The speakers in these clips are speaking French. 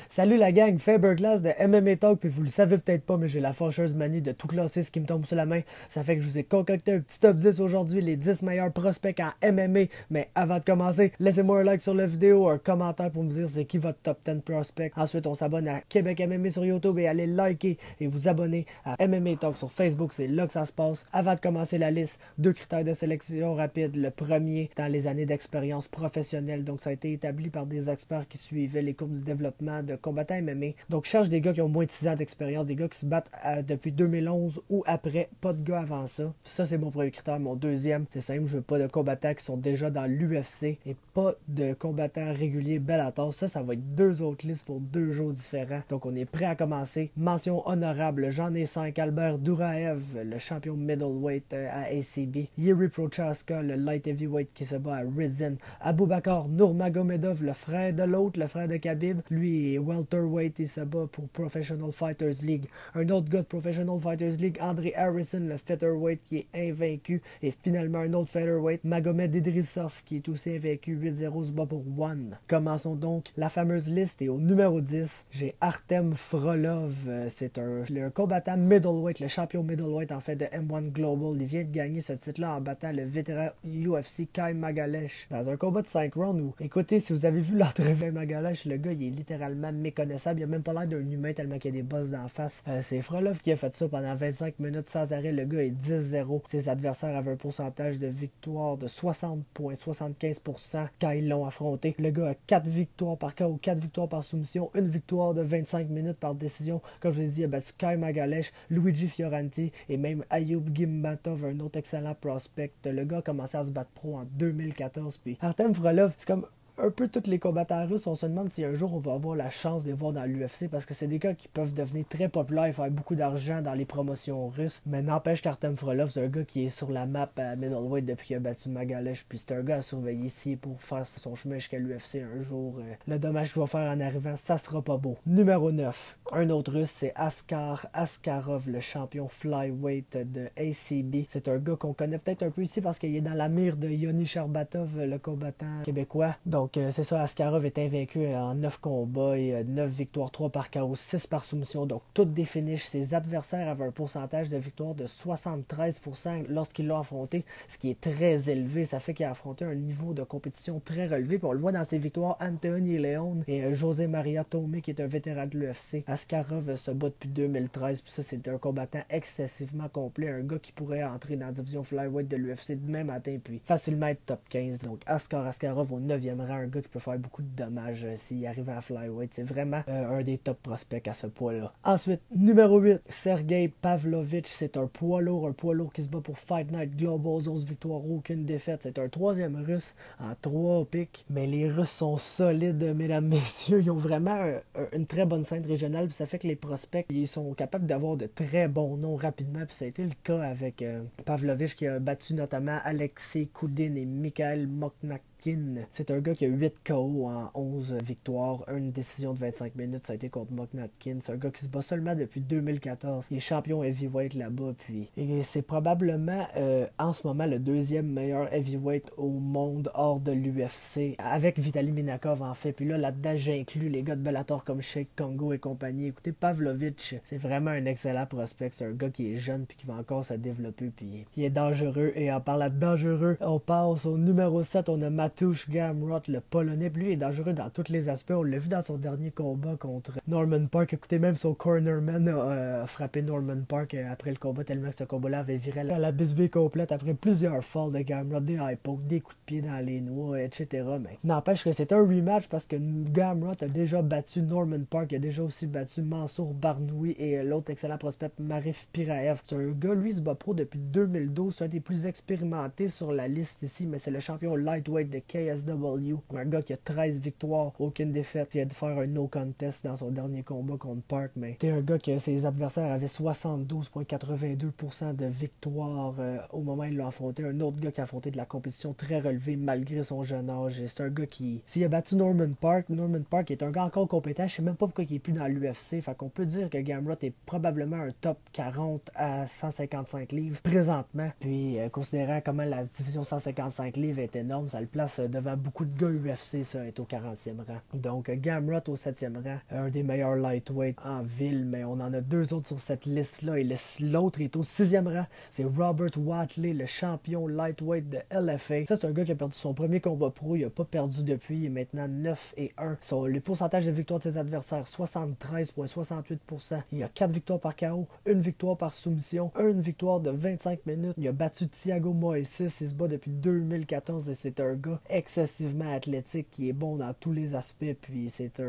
Salut la gang, Faberglass de MMA Talk, puis vous le savez peut-être pas, mais j'ai la fâcheuse manie de tout classer ce qui me tombe sur la main. Ça fait que je vous ai concocté un petit top 10 aujourd'hui, les 10 meilleurs prospects en MMA. Mais avant de commencer, laissez-moi un like sur la vidéo, un commentaire pour me dire c'est qui votre top 10 prospect. Ensuite, on s'abonne à Québec MMA sur YouTube et allez liker et vous abonner à MMA Talk sur Facebook, c'est là que ça se passe. Avant de commencer la liste, deux critères de sélection rapide. Le premier, dans les années d'expérience professionnelle, donc ça a été établi par des experts qui suivaient les courbes de développement de combattants MMA. Donc, je cherche des gars qui ont moins de 6 ans d'expérience, des gars qui se battent depuis 2011 ou après, pas de gars avant ça. Ça, c'est mon premier critère. Mon deuxième, c'est simple, je veux pas de combattants qui sont déjà dans l'UFC et pas de combattants réguliers Bellator. Ça va être deux autres listes pour deux jours différents. Donc, on est prêt à commencer. Mention honorable, j'en ai 5. Albert Duraev, le champion middleweight à ACB. Yuri Prochaska, le light heavyweight qui se bat à Rizin. Aboubakar Nurmagomedov, le frère de l'autre, le frère de Khabib. Lui est welterweight, il se bat pour Professional Fighters League. Un autre gars de Professional Fighters League, André Harrison, le featherweight qui est invaincu. Et finalement un autre featherweight, Magomed Idrissov, qui est aussi invaincu. 8-0 se bat pour One. Commençons donc la fameuse liste. Et au numéro 10, j'ai Artem Frolov. C'est un combattant middleweight, le champion middleweight en fait de M1 Global. Il vient de gagner ce titre-là en battant le vétéran UFC Kai Magalesh dans un combat de 5 rounds où, écoutez, si vous avez vu l'entrevue Magalesh, le gars, il est littéralement méconnaissable. Il a même pas l'air d'un humain tellement qu'il y a des bosses d'en face. C'est Frolov qui a fait ça pendant 25 minutes sans arrêt. Le gars est 10-0. Ses adversaires avaient un pourcentage de victoire de 60,75% quand ils l'ont affronté. Le gars a 4 victoires par KO, 4 victoires par soumission, une victoire de 25 minutes par décision. Comme je vous ai dit, il a battu Kai Magalesh, Luigi Fioranti et même Ayub Gimbatov, un autre excellent prospect. Le gars a commencé à se battre pro en 2014. Puis Artem Frolov, c'est comme un peu tous les combattants russes, on se demande si un jour on va avoir la chance de les voir dans l'UFC parce que c'est des gars qui peuvent devenir très populaires et faire beaucoup d'argent dans les promotions russes. Mais n'empêche qu'Artem Frolov, c'est un gars qui est sur la map à middleweight depuis qu'il a battu Magalesh. Puis c'est un gars à surveiller ici pour faire son chemin jusqu'à l'UFC un jour. Le dommage qu'il va faire en arrivant, ça sera pas beau. Numéro 9. Un autre russe, c'est Askar Askarov, le champion flyweight de ACB. C'est un gars qu'on connaît peut-être un peu ici parce qu'il est dans la mire de Yoni Sharbatov, le combattant québécois. Donc, c'est ça, Askarov est invaincu en 9 combats et 9 victoires, 3 par KO, 6 par soumission. Donc, toutes des finishes. Ses adversaires avaient un pourcentage de victoire de 73% lorsqu'ils l'ont affronté, ce qui est très élevé. Ça fait qu'il a affronté un niveau de compétition très relevé. Puis on le voit dans ses victoires, Anthony Leon et José Maria Tomé, qui est un vétéran de l'UFC. Askarov se bat depuis 2013. Puis ça, c'est un combattant excessivement complet. Un gars qui pourrait entrer dans la division flyweight de l'UFC demain matin, puis facilement être top 15. Donc, Askarov au 9e rang. Un gars qui peut faire beaucoup de dommages s'il arrive à flyweight. C'est vraiment un des top prospects à ce poids-là. Ensuite, numéro 8, Sergei Pavlovich. C'est un poids lourd qui se bat pour Fight Night Global. 11 victoires, aucune défaite. C'est un troisième russe en 3 pics. Mais les Russes sont solides, mesdames, messieurs. Ils ont vraiment une très bonne scène régionale. Puis ça fait que les prospects, ils sont capables d'avoir de très bons noms rapidement. Puis ça a été le cas avec Pavlovich qui a battu notamment Alexei Koudin et Mikhail Moknak. C'est un gars qui a 8 KO en 11 victoires, une décision de 25 minutes, ça a été contre Moknatkin. C'est un gars qui se bat seulement depuis 2014. Il est champion heavyweight là-bas, puis et c'est probablement en ce moment le deuxième meilleur heavyweight au monde hors de l'UFC, avec Vitaly Minakov en fait. Puis là-dedans, j'inclus les gars de Bellator comme Sheikh Kongo et compagnie. Écoutez, Pavlovich, c'est vraiment un excellent prospect. C'est un gars qui est jeune puis qui va encore se développer, puis il est dangereux. Et en parlant de dangereux, on passe au numéro 7, on a Mateusz Gamrot, le Polonais. Lui est dangereux dans tous les aspects. On l'a vu dans son dernier combat contre Norman Park. Écoutez, même son cornerman a frappé Norman Park après le combat, tellement que ce combat-là avait viré à la bisbée complète après plusieurs falls de Gamrot, des high pokes, des coups de pied dans les noix, etc. Mais n'empêche que c'est un rematch parce que Gamrot a déjà battu Norman Park, il a déjà aussi battu Mansour Barnoui et l'autre excellent prospect Marif Piraev. C'est un gars, lui, se bat pro depuis 2012. C'est un des plus expérimentés sur la liste ici, mais c'est le champion lightweight de KSW. Un gars qui a 13 victoires, aucune défaite, puis il a de faire un no contest dans son dernier combat contre Park. Mais c'est un gars que ses adversaires avaient 72,82% de victoire au moment où il l'a affronté. Un autre gars qui a affronté de la compétition très relevée malgré son jeune âge. Et c'est un gars qui, s'il a battu Norman Park est un gars encore compétent. Je sais même pas pourquoi il est plus dans l'UFC. Fait qu'on peut dire que Gamrot est probablement un top 40 à 155 livres présentement. Puis considérant comment la division 155 livres est énorme, ça le place place devant beaucoup de gars UFC, ça, est au 40e rang. Donc, Gamrot au 7e rang, un des meilleurs lightweight en ville, mais on en a deux autres sur cette liste-là, et l'autre est au 6e rang. C'est Robert Watley, le champion lightweight de LFA. Ça, c'est un gars qui a perdu son premier combat pro, il n'a pas perdu depuis, il est maintenant 9-1. Le pourcentage de victoire de ses adversaires, 73,68%. Il a 4 victoires par KO, une victoire par soumission, une victoire de 25 minutes. Il a battu Thiago Moises, il se bat depuis 2014 et c'est un gars excessivement athlétique qui est bon dans tous les aspects. Puis c'est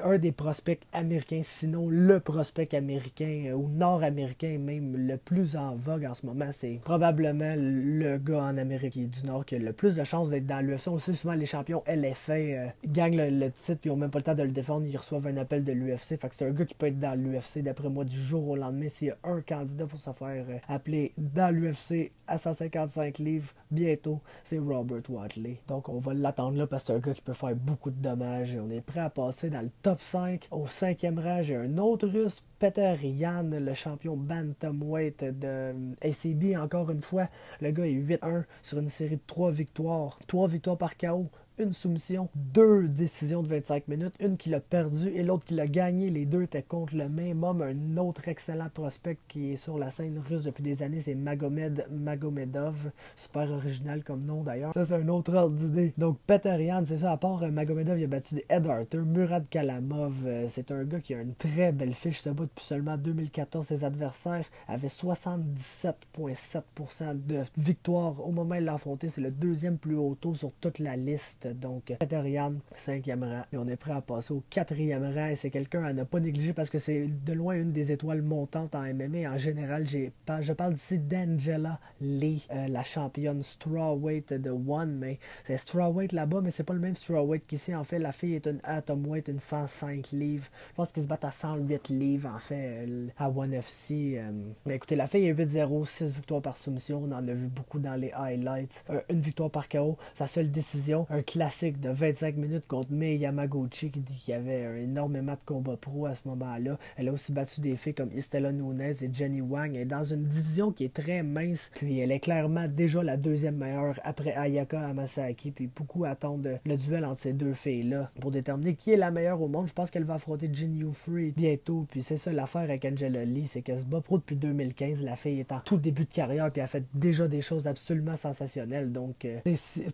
un des prospects américains, sinon le prospect américain ou nord-américain même le plus en vogue en ce moment. C'est probablement le gars en Amérique du Nord qui a le plus de chances d'être dans l'UFC. On sait souvent les champions LFA gagnent le titre puis ils n'ont même pas le temps de le défendre. Ils reçoivent un appel de l'UFC. Fait que c'est un gars qui peut être dans l'UFC d'après moi du jour au lendemain s'il y a un candidat pour se faire appeler dans l'UFC à 155 livres bientôt, c'est Robert Watley. Donc on va l'attendre là parce que c'est un gars qui peut faire beaucoup de dommages et on est prêt à passer dans le top 5. Au 5e rang, j'ai un autre russe, Peter Yan, le champion bantamweight de ACB. Encore une fois, le gars est 8-1 sur une série de 3 victoires. 3 victoires par KO, une soumission, 2 décisions de 25 minutes, une qu'il a perdue et l'autre qu'il a gagné. Les deux étaient contre le même homme. Un autre excellent prospect qui est sur la scène russe depuis des années, c'est Magomed Magomedov. Super original comme nom d'ailleurs. Ça, c'est un autre ordre d'idée. Donc, Peter Yan, c'est ça. À part Magomedov, il a battu Ed Arthur, Murad Kalamov. C'est un gars qui a une très belle fiche. Se bat depuis seulement 2014. Ses adversaires avaient 77,7% de victoire au moment où il l'a affronté. C'est le deuxième plus haut taux sur toute la liste. Donc, Peter Yan, 5e rang. Et on est prêt à passer au 4e rang. Et c'est quelqu'un à ne pas négliger parce que c'est de loin une des étoiles montantes en MMA. En général, je parle d'ici d'Angela Lee, la championne strawweight de One. Mais c'est strawweight là-bas, mais c'est pas le même strawweight qu'ici. En fait, la fille est une atomweight, une 105 livres. Je pense qu'ils se battent à 108 livres, en fait, à One FC. Mais écoutez, la fille est 8-0, 6 victoires par soumission. On en a vu beaucoup dans les highlights. Une victoire par KO, sa seule décision. Un classique de 25 minutes contre Mei Yamaguchi qui avait énormément de combats pro à ce moment-là. Elle a aussi battu des filles comme Istela Nunes et Jenny Wang. Elle est dans une division qui est très mince, puis elle est clairement déjà la deuxième meilleure après Ayaka Hamasaki, puis beaucoup attendent le duel entre ces deux filles-là pour déterminer qui est la meilleure au monde. Je pense qu'elle va affronter Jin Free bientôt, puis c'est ça l'affaire avec Angela Lee, c'est qu'elle se bat pro depuis 2015. La fille est en tout début de carrière, puis elle fait déjà des choses absolument sensationnelles. Donc,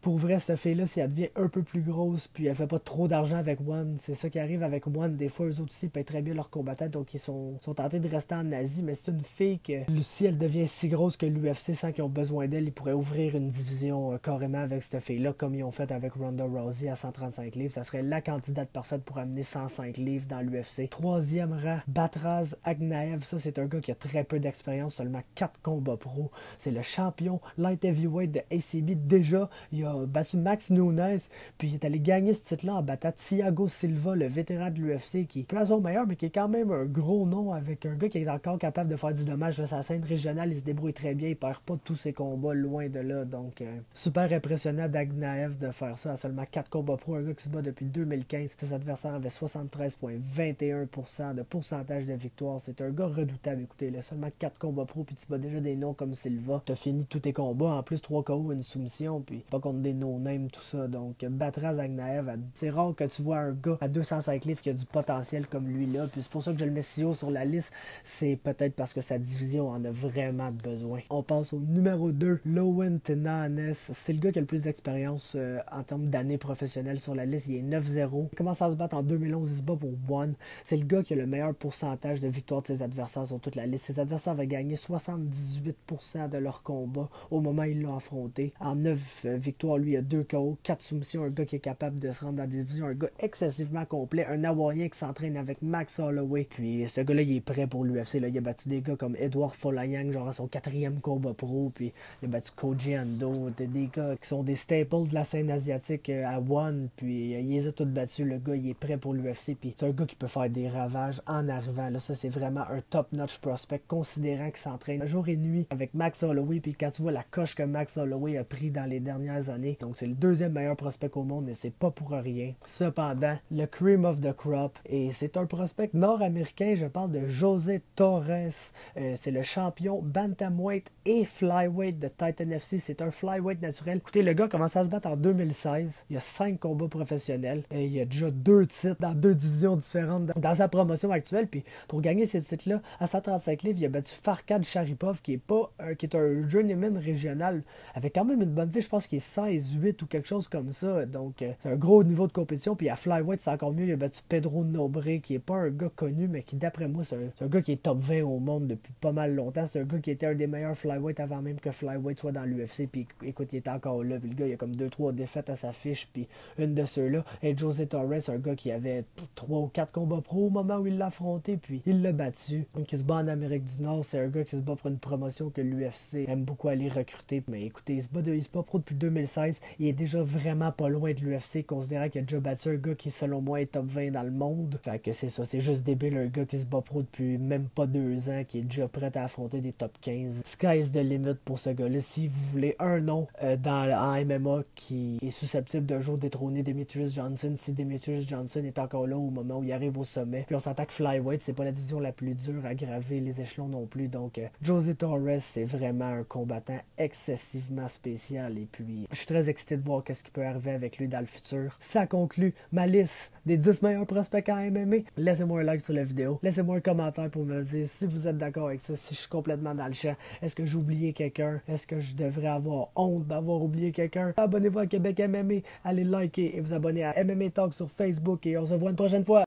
pour vrai, cette fille-là, si elle devient un peu plus grosse, puis elle fait pas trop d'argent avec One. C'est ça qui arrive avec One. Des fois, eux autres aussi payent très bien leurs combattants, donc ils sont tentés de rester en Asie, mais c'est une fille que, si elle devient si grosse que l'UFC sans qu'ils ont besoin d'elle, ils pourraient ouvrir une division carrément avec cette fille-là, comme ils ont fait avec Ronda Rousey à 135 livres. Ça serait la candidate parfaite pour amener 105 livres dans l'UFC. 3e rang, Batraz Agnaev. Ça, c'est un gars qui a très peu d'expérience, seulement 4 combats pro. C'est le champion light heavyweight de ACB. Déjà, il a battu Max Nunes, puis il est allé gagner ce titre-là en battant Thiago Silva, le vétéran de l'UFC, qui est pas à son meilleur, mais qui est quand même un gros nom avec un gars qui est encore capable de faire du dommage de sa scène régionale. Il se débrouille très bien, il perd pas tous ses combats, loin de là. Donc, super impressionnant d'Agnaev de faire ça à seulement 4 combats pro. Un gars qui se bat depuis 2015. Ses adversaires avaient 73,21% de pourcentage de victoire. C'est un gars redoutable. Écoutez, là, seulement 4 combats pro, puis tu bats déjà des noms comme Silva. T'as fini tous tes combats, en plus 3 KO, une soumission, puis pas contre des no-names, tout ça. Donc, Batraz Agnaev, c'est rare que tu vois un gars à 205 livres qui a du potentiel comme lui-là. Puis c'est pour ça que je le mets si haut sur la liste. C'est peut-être parce que sa division en a vraiment besoin. On passe au numéro 2, Lowen Tenanes. C'est le gars qui a le plus d'expérience en termes d'années professionnelles sur la liste. Il est 9-0. Il commence à se battre en 2011. Il se bat pour One. C'est le gars qui a le meilleur pourcentage de victoires de ses adversaires sur toute la liste. Ses adversaires avaient gagné 78% de leurs combats au moment où ils l'ont affronté. En 9 victoires, lui, il a 2 KO, 4 soumissions. Un gars qui est capable de se rendre dans la division. Un gars excessivement complet. Un Hawaïen qui s'entraîne avec Max Holloway. Puis ce gars-là, il est prêt pour l'UFC. Il a battu des gars comme Edward Folayang, genre à son 4e combat pro. Puis il a battu Koji Ando. Des gars qui sont des staples de la scène asiatique à One. Puis il les a tous battus. Le gars, il est prêt pour l'UFC. Puis c'est un gars qui peut faire des ravages en arrivant. Là, ça, c'est vraiment un top-notch prospect, considérant qu'il s'entraîne jour et nuit avec Max Holloway. Puis quand tu vois la coche que Max Holloway a pris dans les dernières années, donc c'est le 2e meilleur prospect au monde et c'est pas pour rien. Cependant, le cream of the crop, et c'est un prospect nord-américain, je parle de José Torres. C'est le champion bantamweight et flyweight de Titan FC. C'est un flyweight naturel. Écoutez, le gars a commencé à se battre en 2016. Il a 5 combats professionnels. Et il a déjà 2 titres dans 2 divisions différentes dans sa promotion actuelle. Puis pour gagner ces titres-là, à 135 livres, il a battu Farkad Sharipov, qui est un journeyman régional, avec quand même une bonne fiche. Je pense qu'il est 16-8 ou quelque chose comme ça. Donc c'est un gros niveau de compétition. Puis à flyweight, c'est encore mieux. Il a battu Pedro Nobre, qui est pas un gars connu, mais qui, d'après moi, c'est un gars qui est top 20 au monde depuis pas mal longtemps. C'est un gars qui était un des meilleurs flyweight avant même que flyweight soit dans l'UFC. Puis écoute, il était encore là. Puis le gars, il a comme 2-3 défaites à sa fiche. Puis une de ceux-là. Et José Torres, un gars qui avait 3 ou 4 combats pro au moment où il l'a affronté. Puis il l'a battu. Donc il se bat en Amérique du Nord. C'est un gars qui se bat pour une promotion que l'UFC aime beaucoup aller recruter. Mais écoutez, il se bat pro depuis 2016. Il est déjà vraiment pas loin de l'UFC, considérant qu'il a déjà battu un gars qui, selon moi, est top 20 dans le monde. Fait que c'est ça. C'est juste débile, un gars qui se bat pro depuis même pas 2 ans, qui est déjà prêt à affronter des top 15. Sky's the limit pour ce gars-là. Si vous voulez un nom en MMA qui est susceptible d'un jour détrôner Demetrius Johnson, si Demetrius Johnson est encore là au moment où il arrive au sommet, puis on s'attaque flyweight, c'est pas la division la plus dure à graver les échelons non plus. Donc José Torres, c'est vraiment un combattant excessivement spécial. Et puis je suis très excité de voir qu'est-ce qui peut arriver avec lui dans le futur. Ça conclut ma liste des 10 meilleurs prospects en MMA. Laissez-moi un like sur la vidéo. Laissez-moi un commentaire pour me dire si vous êtes d'accord avec ça, si je suis complètement dans le champ. Est-ce que j'ai oublié quelqu'un? Est-ce que je devrais avoir honte d'avoir oublié quelqu'un? Abonnez-vous à Québec MMA, allez liker et vous abonner à MMA Talk sur Facebook et on se voit une prochaine fois.